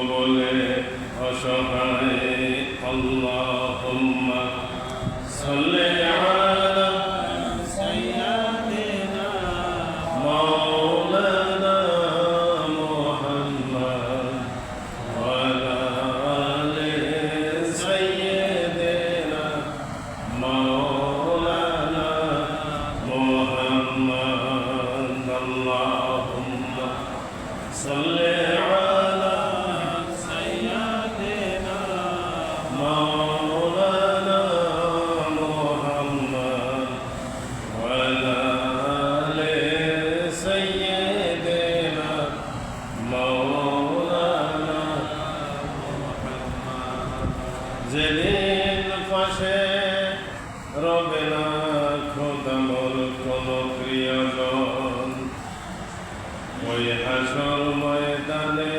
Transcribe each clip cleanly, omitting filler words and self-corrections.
বলে অসহায় আল্লাহুম্মা সাল্লি আলা সাইয়্যিদিনা মাওলানা মুহাম্মদ ওয়া আলা আলি সাইয়্যিদিনা মাওলানা মুহাম্মদ আল্লাহুম্মা সাল্লি যেদিন পাশে রবে না খোদামর কোন প্রিয়জন, ওই হাসর ময়দানে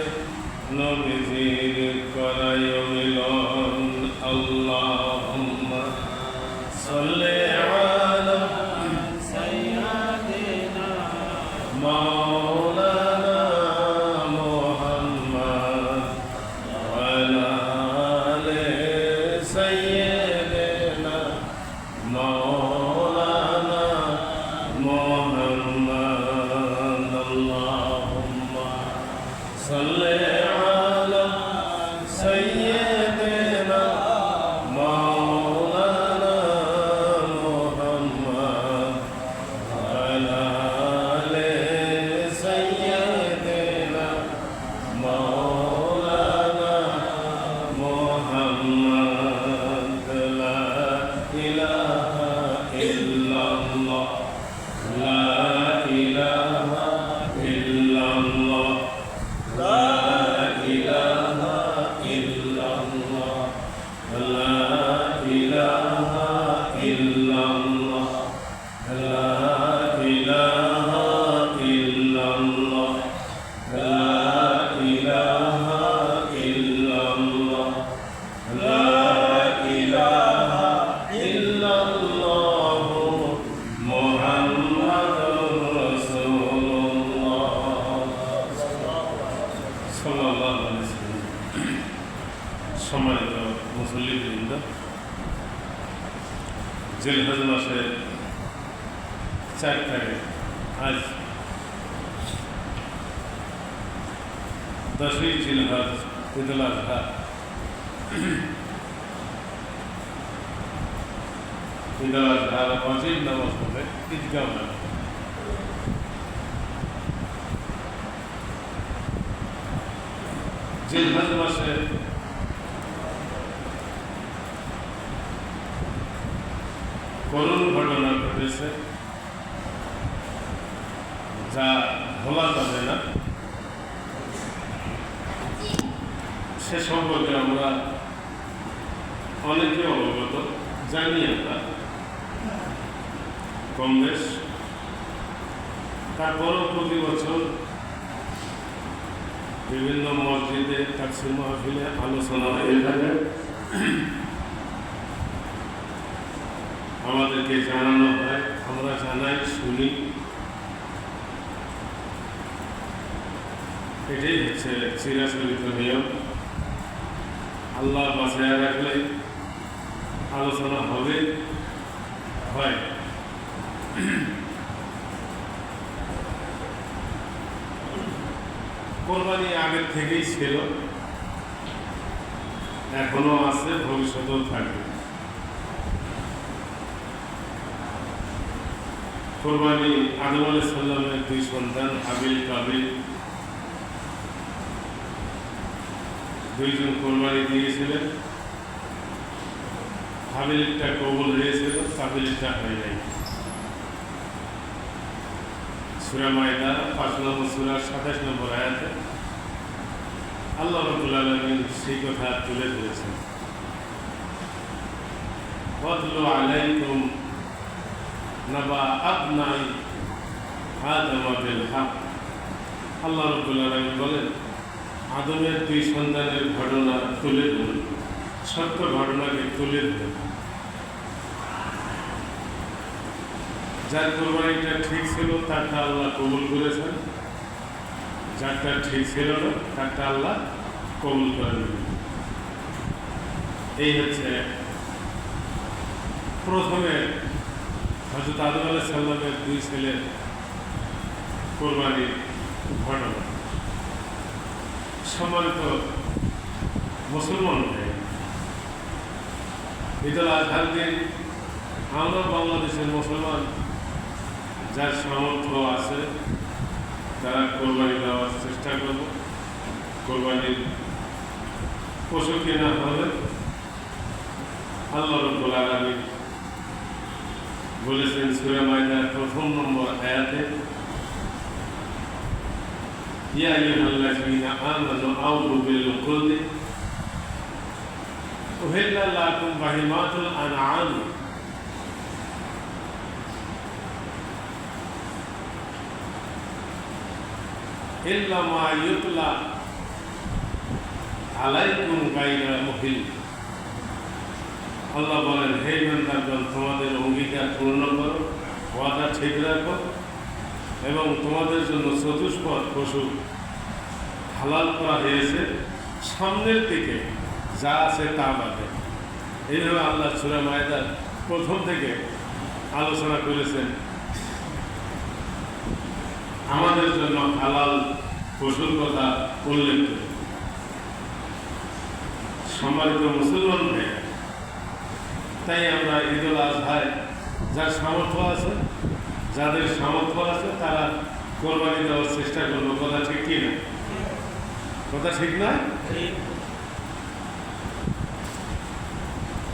নবীজির করায় মিলন। আল্লাহুম্মা সাল্লি আলা সাইয়্যিদিনা মাওলানা মুহাম্মদ ওয়া আলা আলি সাইয়্যিদিনা মাওলানা মুহাম্মদ। আল্লাহুম্মা সাল্লি আলা সাইয়্যিদিনা মাওলানা মুহাম্মদ ওয়া আলা আলি সাইয়্যিদিনা মাওলানা মুহাম্মদ। লা ইলাহা ইল্লাল্লাহ, লা ইলাহা ইল্লাল্লাহ, লা ইলাহা ইল্লাল্লাহ, লা ইলাহা ইল্লাল্লাহ, লা ইলাহা ইল্লাল্লাহ, লা ইলাহা ইল্লাল্লাহ, লা ইলাহা ইল্লাল্লাহ মুহাম্মাদুর রাসূলুল্লাহ সাল্লাল্লাহু আলাইহি ওয়াসাল্লাম। সম্মানিত মুসল্লিবৃন্দ, জিলহজ মাসের 4 তারিখ, আজ 10ই জিলহজ, ঈদুল আজহা। ঈদুল আজহার ওয়াজিব নামাজ হবে ঈদগাহ নামাজ। জিলহজ মাসে করুণ ঘটনা ঘটেছে, যা ভোলা যাবে না। সে সম্পর্কে আমরা অনেকে অবগত, জানি আমরা কম বেশ। তারপরও প্রতি বছর বিভিন্ন মসজিদে তাফসীর মাহফিলে আলোচনা হয়ে থাকে, আমাদেরকে জানানো হয়, আমরা জানাই, শুনি। এটাই হচ্ছে চিরাচরিত নিয়ম। আল্লাহ বাঁচায় রাখলে আলোচনা হবে, হয়। কোরবানি আগের থেকেই ছিল, এখনো আছে, ভবিষ্যতেও থাকবে। কোরবানি আদম আলাইহিস সালামের 2 সন্তান হাবিল কাবিল, 2 জন কোরবানি দিয়েছিলেন। হাবিলটা কবুল হয়েছিল, কাবিলটা হয় নাই। সূরা মায়দা 5 নম্বর সূরা 27 নম্বর আয়াতে আল্লাহ রাব্বুল আলামিন সেই কথা তুলে ধরেছেন। ওয়াতলু আলাইকুম নাবা আবনাই আদম বিল হক। আল্লাহ রাব্বুল আলামিন বলেন, আদমের 2 সন্তানের ঘটনা তুলে ধরুন, সত্য ঘটনাকে তুলে ধরুন। যার কোরবানিটা ঠিক ছিল তারটা আল্লাহ কবুল করেছেন, যারটা ঠিক ছিল না তারটা আল্লাহ কবুল করেন। এই হচ্ছে প্রথমে হযরত আদম আলাইহিস সালামের দুই ছেলের কোরবানির ঘটনা। সম্মানিত মুসলমান ভাই, ঈদুল আজহার দিন আমরা বাংলাদেশের মুসলমান যার সামর্থ্য আছে তারা কোরবানি দেওয়ার চেষ্টা করব। কোরবানির পশু কেনা হবে। আল্লাহ রাব্বুল আলামিন বলেছেন সূরা মাইদার প্রথম নম্বর আয়াতে, ইয়া আইয়ুহাল্লাযীনা আমানু আউফু বিল উকুদি উহিল্লা লাকুম বাহিমাতুল আনআম ইল্লা মা ইউতলা আলাইকুম গায়রা মুহিল। আল্লাহ বলেন, হে ইমানদারগণ, তোমাদের অঙ্গীকার পূর্ণ করো, ওয়াদা ঠিক রাখো এবং তোমাদের জন্য চতুষ্পদ পশু হালাল করা হয়েছে, সামনের দিকে যা আছে তা বাদে। এইভাবে আল্লাহ সূরা মাইদার প্রথম থেকে আলোচনা করেছেন আমাদের জন্য হালাল পশুর কথা উল্লেখ করে। সম্মানিত মুসলমান ভাই, তাই আমরা ঈদুল আজহায় যার সামর্থ্য আছে, যাদের সামর্থ্য আছে তারা কোরবানি দেওয়ার চেষ্টা করবো। কথা ঠিক কি না? কথা ঠিক না?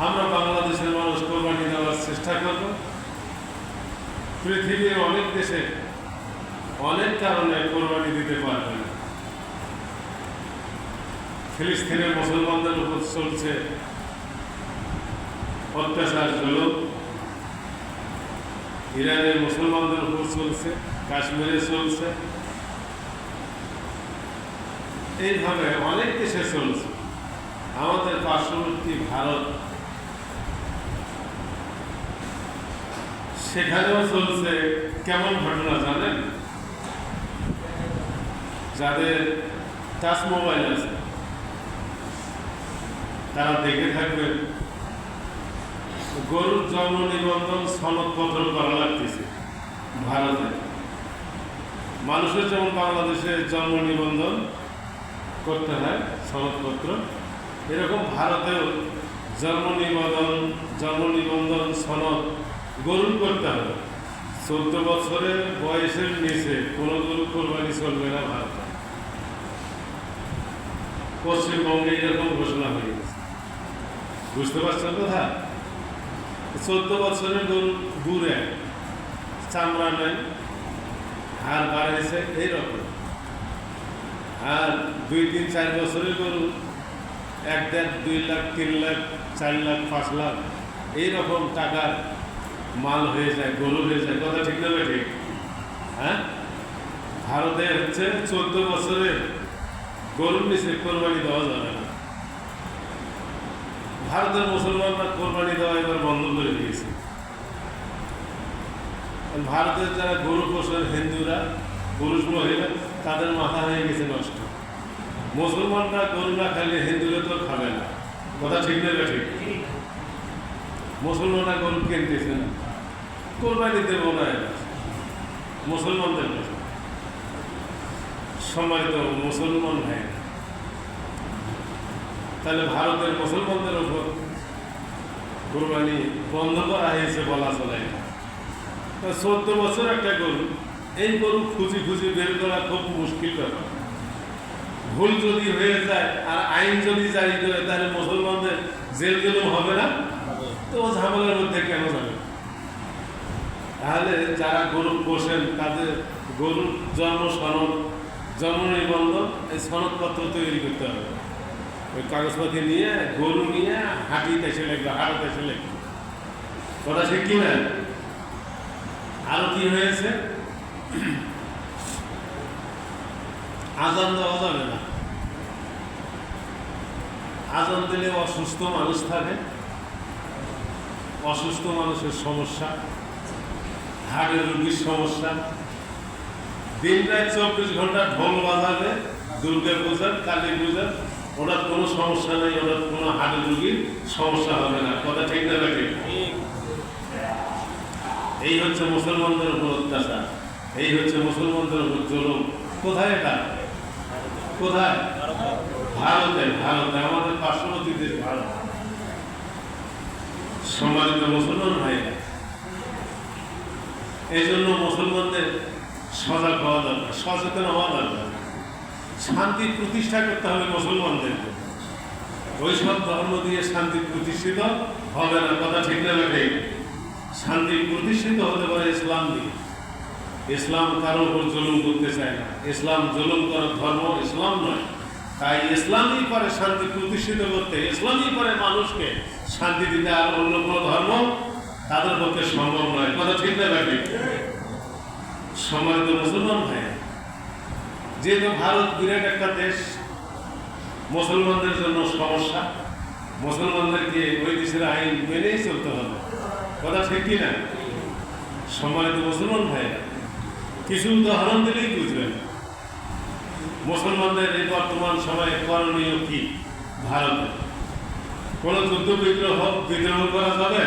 আমরা বাংলাদেশের মানুষ কোরবানি দেওয়ার চেষ্টা করব। পৃথিবীর অনেক দেশে অনেক কারণে কোরবানি দিতে পারবে না। ফিলিস্তিনের মুসলমানদের উপর চলছে অত্যাচার, জুলুম। ইরানের মুসলমানদের উপর চলছে, কাশ্মীরে চলছে, এইভাবে অনেক দেশে চলছে। আমাদের পার্শ্ববর্তী ভারত, সেখানেও চলছে। কেমন ঘটনা জানেন? যাদের টাচ মোবাইল আছে তারা দেখে থাকবেন, গরুর জন্ম নিবন্ধন সনদপত্র করা লাগতেছে ভারতে। মানুষের যেমন বাংলাদেশে জন্ম নিবন্ধন করতে হয় সনদপত্র, এরকম ভারতেও জন্ম নিবন্ধন সনদ গরুর করতে হবে। 14 বছরের বয়সের নিচে কোনো গরু কোরবানি চলবে না ভারতে। পশ্চিমবঙ্গে এরকম ঘোষণা হয়ে গেছে। বুঝতে পারছেন কথা? 14 বছরের গরু দূরে, চামড়া নেই, হাড় বাড়াইছে এইরকম। আর 2, 3, 4 বছরের গরু 1, 1.5, 2 লাখ, 3 লাখ, 4 লাখ, 5 লাখ এইরকম টাকার মাল হয়ে যায়, গরু হয়ে যায়। কথা ঠিক না ঠিক? হ্যাঁ, ভারতে হচ্ছে 14 বছরের গরুর নিচে কোরবানি দেওয়া যাবে না। ভারতের মুসলমানরা কোরবানি দেওয়া এবার বন্ধ করে দিয়েছে। ভারতের যারা গরু পোষেন হিন্দুরা, পুরুষ মহিলা, তাদের মাথা হয়ে গেছে নষ্ট। মুসলমানরা গরু না খাইলে হিন্দুরা তো খাবে না। কথা ঠিক না ঠিক? মুসলমানরা গরু কিনতেছে না, কোরবানি দেবো না মুসলমানদের কাছে। সম্মানিত মুসলমান ভাই, তাহলে ভারতের মুসলমানদের উপর কোরবানি বন্ধ করা হয়েছে বলা চলে। 14 বছর একটা গরু, এই গরু খুঁজি বের করা খুব মুশকিল ব্যাপার। ভুল যদি হয়ে যায় আর আইন যদি জারি করে, তাহলে মুসলমানদের জেল জুলুম হবে না? তো ঝামেলার মধ্যে কেন যাবে? তাহলে যারা গরু পোষেন তাদের গরুর জন্ম নিবন্ধন, এই সনদপত্র তৈরি করতে হবে। ওই কাগজপাতি নিয়ে, গরু নিয়ে হাঁটিতে এসে লাগবে, হাড়তে এসে লাগবে। কথা ঠিক কিনা? আরো কি হয়েছে? আজান দেওয়া যাবে না। আজান দিলে অসুস্থ মানুষ থাকে, অসুস্থ মানুষের সমস্যা, হাড়ের রোগীর সমস্যা। দিন রাত 24 ঘন্টা ঢোল বাজাবে, দুর্গা পূজা, কালী পূজা, ওটার কোনো সমস্যা নেই, ওটার কোনো হার্টের রোগীর সমস্যা হবে না। কথা ঠিক না ঠিক? এই হচ্ছে মুসলমানদের উপর অত্যাচার, এই হচ্ছে মুসলমানদের উপর জুলুম। কোথায় এটা? কোথায়? ভারতে। ভারতে, আমাদের পার্শ্ববর্তী দেশ ভারত। সম্মানিত মুসলমান ভাইরা, এই জন্য মুসলমানদের সজাগ হওয়া দরকার, সচেতন হওয়া দরকার। শান্তি প্রতিষ্ঠা করতে হবে মুসলমানদেরকে। ওইসব ধর্ম দিয়ে শান্তি প্রতিষ্ঠিত হবে না। কথা ঠিক না ঠিক? শান্তি প্রতিষ্ঠিত হতে পারে ইসলাম দিয়ে। ইসলাম কারো উপর জুলুম করতে চায় না। ইসলাম জুলুম করার ধর্ম ইসলাম নয়। তাই ইসলামই পারে শান্তি প্রতিষ্ঠিত করতে, ইসলামই পারে মানুষকে শান্তি দিতে। আর অন্য কোনো ধর্ম তাদের পক্ষে সম্ভব নয়। কথা ঠিক না ঠিক? সম্মানিত মুসলমান ভাই, যেহেতু ভারত বিরাট একটা দেশ, মুসলমানদের জন্য সমস্যা, মুসলমানদেরকে ওই দেশের আইন মেনেই চলতে হবে। কথা ঠিক কি না? সম্মানিত মুসলমান ভাই, কিছু উদাহরণ দিলেই বুঝবেন মুসলমানদের এই বর্তমান সময়ে করণীয় কি। ভারতে কোনো যুদ্ধ বিগ্রহ করা যাবে?